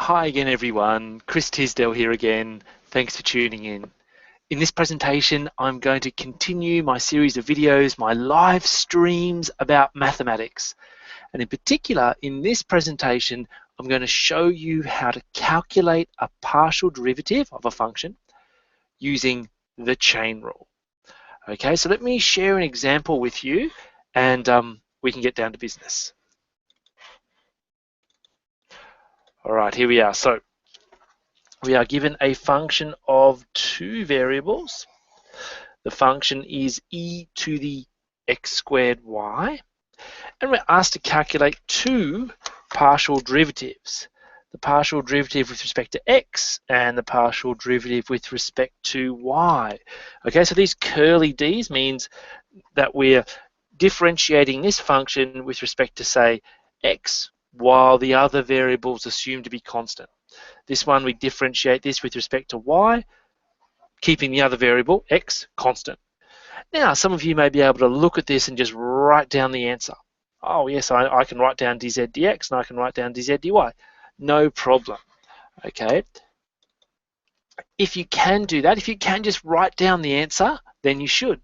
Hi again everyone, Chris Tisdell here again. Thanks for tuning in. In this presentation, I'm going to continue my series of videos, my live streams about mathematics. And in particular, in this presentation, I'm going to show you how to calculate a partial derivative of a function using the chain rule. Okay, so let me share an example with you and we can get down to business. All right, here we are. So we are given a function of two variables. The function is e to the x squared y, and we're asked to calculate two partial derivatives. The partial derivative with respect to x and the partial derivative with respect to y. Okay, so these curly D's means that we're differentiating this function with respect to, say, x, while the other variables assumed to be constant. This one, we differentiate this with respect to y, keeping the other variable, x, constant. Now, some of you may be able to look at this and just write down the answer. Oh, yes, I can write down dz dx and I can write down dz dy. No problem, okay? If you can do that, if you can just write down the answer, then you should,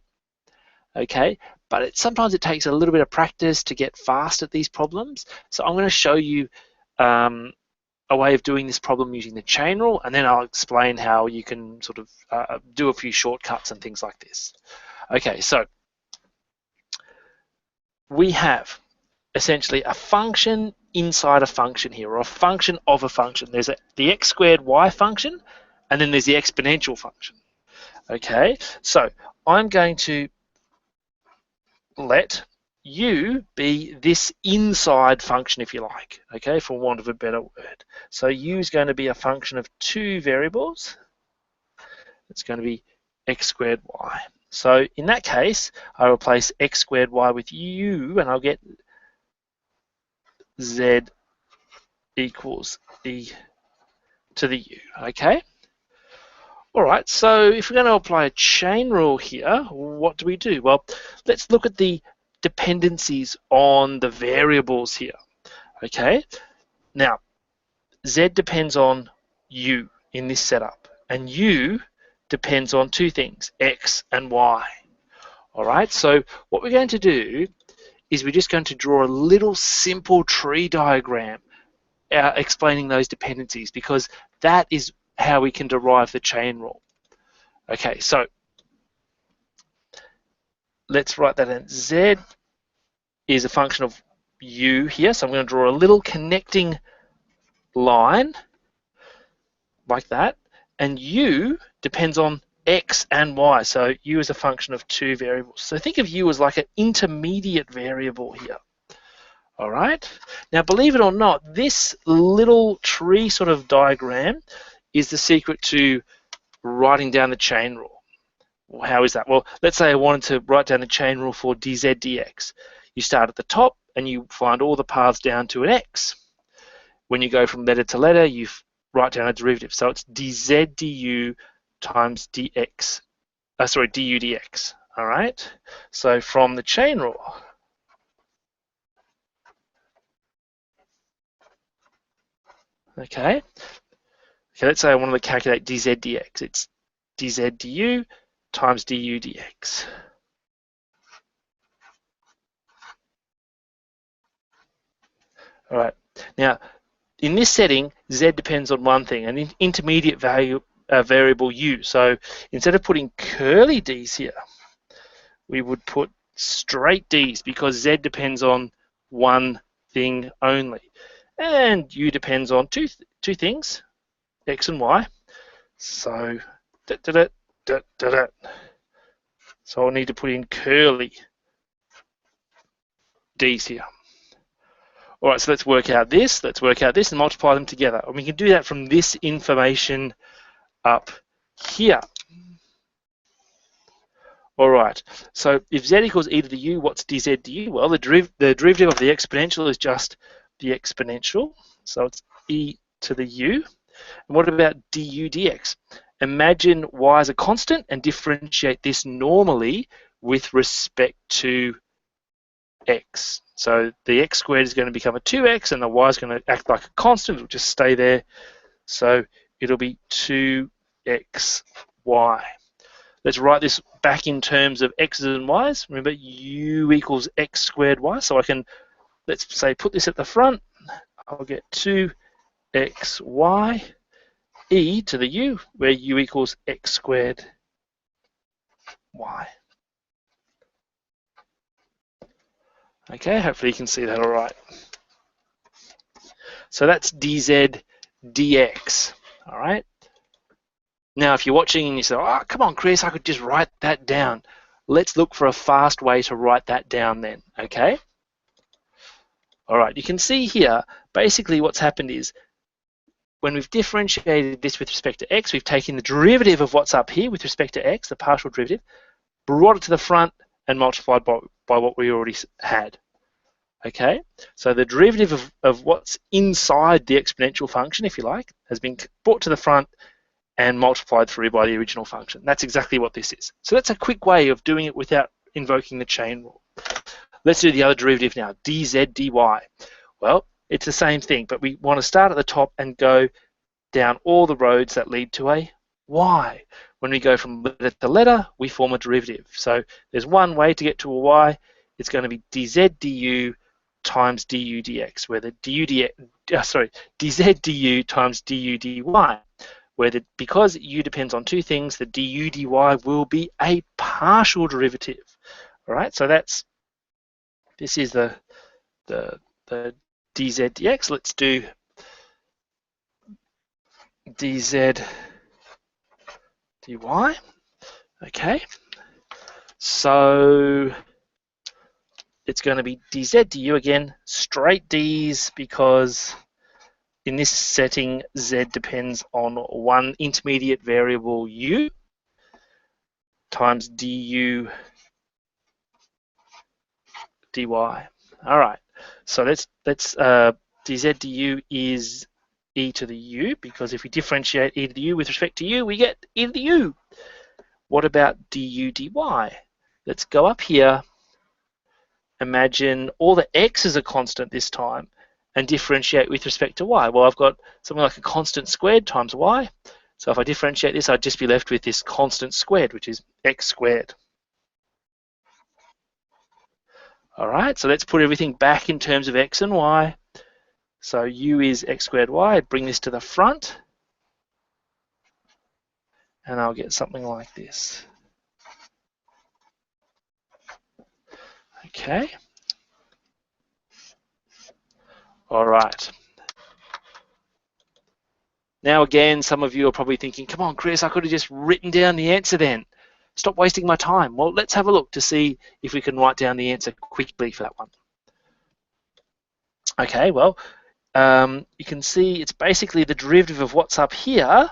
okay? But sometimes it takes a little bit of practice to get fast at these problems. So I'm going to show you a way of doing this problem using the chain rule, and then I'll explain how you can sort of do a few shortcuts and things like this. Okay, so we have essentially a function inside a function here, or a function of a function. There's the x squared y function, and then there's the exponential function. Okay, so I'm going to let u be this inside function, if you like, okay, for want of a better word. So u is going to be a function of two variables. It's going to be x squared y. So in that case, I replace x squared y with u, and I'll get z equals e to the u, okay? All right, so if we're going to apply a chain rule here, what do we do? Well, let's look at the dependencies on the variables here, okay? Now, z depends on u in this setup, and u depends on two things, x and y. All right, so what we're going to do is we're just going to draw a little simple tree diagram explaining those dependencies, because that is how we can derive the chain rule. Okay, so let's write that in. Z is a function of u here, so I'm going to draw a little connecting line like that, and u depends on x and y, so u is a function of two variables. So think of u as like an intermediate variable here. All right, now believe it or not, this little tree sort of diagram is the secret to writing down the chain rule. Well, how is that? Well, let's say I wanted to write down the chain rule for dz dx. You start at the top and you find all the paths down to an x. When you go from letter to letter, you write down a derivative. So it's dz du times dx, du dx, all right? So from the chain rule, okay, let's say I wanted to calculate dz dx. It's dz du times du dx. All right, now in this setting, z depends on one thing, an intermediate variable u. So instead of putting curly d's here, we would put straight d's, because z depends on one thing only. And u depends on two things, x and y. So, so I'll need to put in curly d's here. All right, so let's work out this, and multiply them together. And we can do that from this information up here. All right, so if z equals e to the u, what's dz du? Well, the derivative of the exponential is just the exponential, so it's e to the u. And what about du dx? Imagine y as a constant and differentiate this normally with respect to x. So the x squared is going to become a 2x, and the y is going to act like a constant. It'll just stay there. So it'll be 2xy. Let's write this back in terms of x's and y's. Remember, u equals x squared y. So I can, let's say, put this at the front. I'll get 2xy e to the u, where u equals x squared y. Okay, hopefully you can see that all right. So that's dz dx, all right? Now, if you're watching and you say, oh, come on, Chris, I could just write that down. Let's look for a fast way to write that down then, okay? All right, you can see here, basically what's happened is, when we've differentiated this with respect to x, we've taken the derivative of what's up here with respect to x, the partial derivative, brought it to the front and multiplied by what we already had. Okay, so the derivative of what's inside the exponential function, if you like, has been brought to the front and multiplied through by the original function. That's exactly what this is. So that's a quick way of doing it without invoking the chain rule. Let's do the other derivative now, dz dy. Well, it's the same thing, but we want to start at the top and go down all the roads that lead to a y. When we go from letter to letter, we form a derivative. So there's one way to get to a y. It's going to be dz du times du dx, where the dz du times du dy, where because u depends on two things, the du dy will be a partial derivative. All right, so this is the dz dx. Let's do dz dy. Okay, so it's going to be dz du again, straight d's, because in this setting, z depends on one intermediate variable u, times du dy. All right, so let's dz du is e to the u, because if we differentiate e to the u with respect to u, we get e to the u. What about du dy? Let's go up here. Imagine all the x's are constant this time, and differentiate with respect to y. Well, I've got something like a constant squared times y. So if I differentiate this, I'd just be left with this constant squared, which is x squared. All right, so let's put everything back in terms of x and y. So u is x squared y. I'd bring this to the front, and I'll get something like this. Okay. All right. Now again, some of you are probably thinking, come on, Chris, I could have just written down the answer then. Stop wasting my time. Well, let's have a look to see if we can write down the answer quickly for that one. Okay, well, you can see it's basically the derivative of what's up here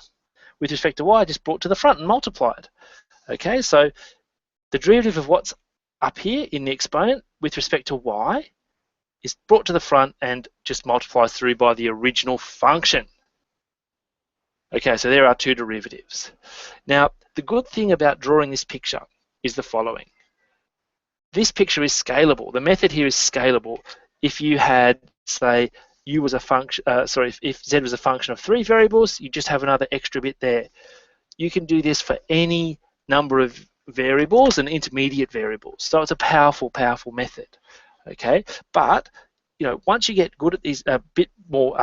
with respect to y just brought to the front and multiplied. Okay, so the derivative of what's up here in the exponent with respect to y is brought to the front and just multiplies through by the original function. Okay, so there are two derivatives. Now, the good thing about drawing this picture is the following. This picture is scalable. The method here is scalable. If you had, say, u was a function, if z was a function of 3 variables, you just have another extra bit there. You can do this for any number of variables and intermediate variables. So it's a powerful, powerful method. Okay, but once you get good at these, a bit more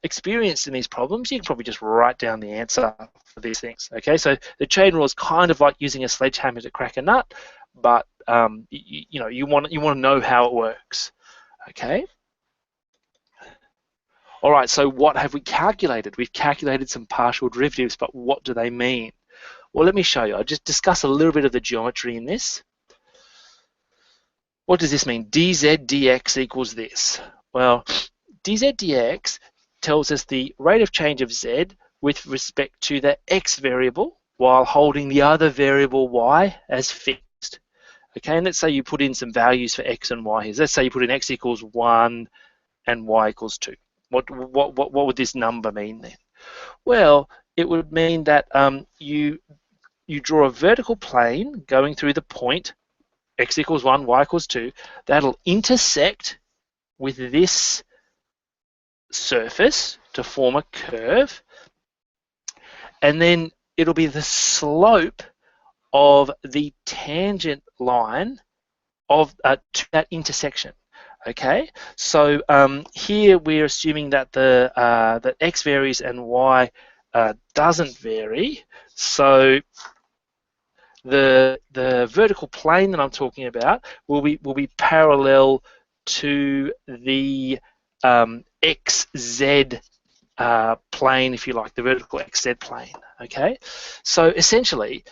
experienced in these problems, you can probably just write down the answer for these things. Okay, so the chain rule is kind of like using a sledgehammer to crack a nut, but you want to know how it works. Okay. All right, so what have we calculated? We've calculated some partial derivatives, but what do they mean? Well, let me show you. I'll just discuss a little bit of the geometry in this. What does this mean? dz dx equals this. Well, dz dx tells us the rate of change of z with respect to the x variable while holding the other variable y as fixed. Okay, and let's say you put in some values for x and y here. Let's say you put in x equals 1 and y equals 2. What would this number mean then? Well, it would mean that you draw a vertical plane going through the point x equals 1, y equals 2, that'll intersect with this surface to form a curve, and then it'll be the slope of the tangent line of to that intersection. Okay, so here we're assuming that that x varies and y doesn't vary. So the vertical plane that I'm talking about will be parallel to the xz plane, if you like, the vertical xz plane. Okay, so essentially,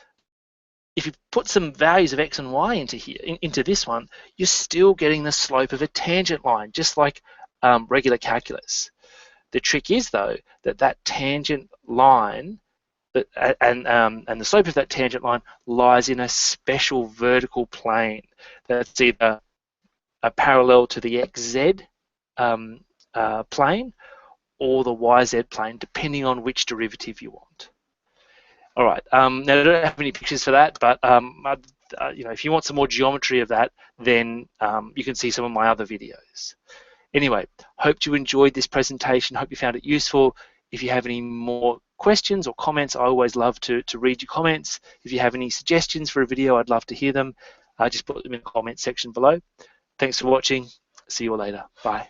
if you put some values of x and y into here, into this one, you're still getting the slope of a tangent line, just like regular calculus. The trick is, though, that that tangent line and the slope of that tangent line lies in a special vertical plane that's either a parallel to the xz plane or the yz plane, depending on which derivative you want. All right. Now I don't have any pictures for that, but if you want some more geometry of that, then you can see some of my other videos. Anyway, hope you enjoyed this presentation. Hope you found it useful. If you have any more questions or comments, I always love to read your comments. If you have any suggestions for a video, I'd love to hear them. Just put them in the comment section below. Thanks for watching. See you all later. Bye.